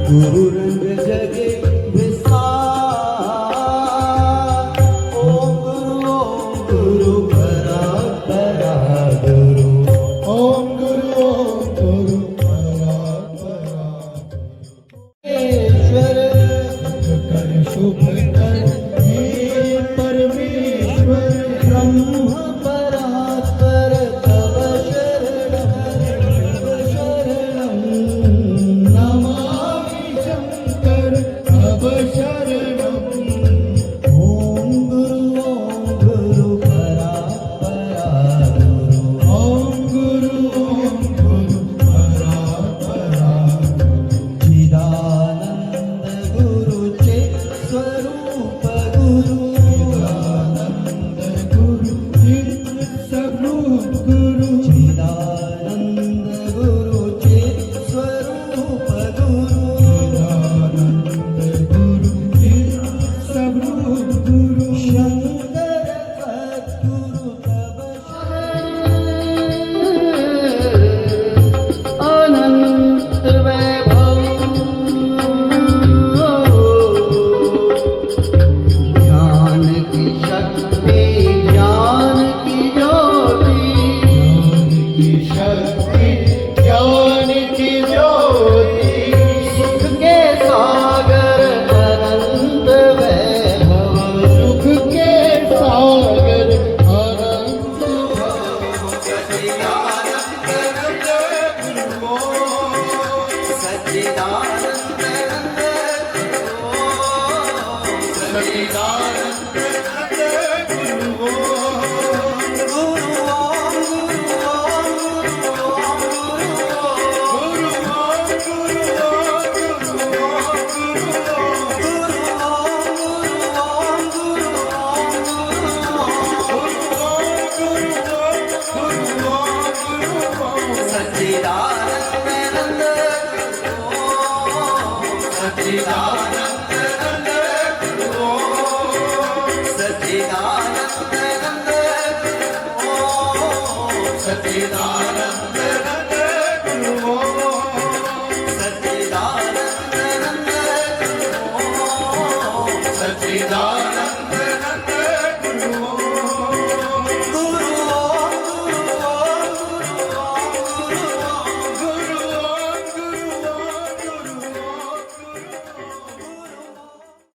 गुरु रंग जगे विस्तार। ओम गुरु परा परा गुरु। ओम गुरु परा परा ईश्वर कर शुभ कर हे परमेश्वर। ब्रह्म परात्पर तव शरणं नमामि शंकर तव शरणम्। ओम गुरु परा परा गुरु। ओम गुरु परा परा चिदानंद गुरु चित स्वरूप गुरु। चिदानंद गुरु चित स्वरूप गुरु। चिदानंद गुरु चित स्वरूप गुरु। चिदानंद गुरु चित स्वरूप गुरु। शंकर सद्गुरु तव अनंत वैभव। ज्ञान की शक्ति ज्ञान की ज्योति। की शक्ति ज्ञान की ज्योति। सुख के सागर अनंत वैभव। सुख के सागर अनंत सच्चिदानंद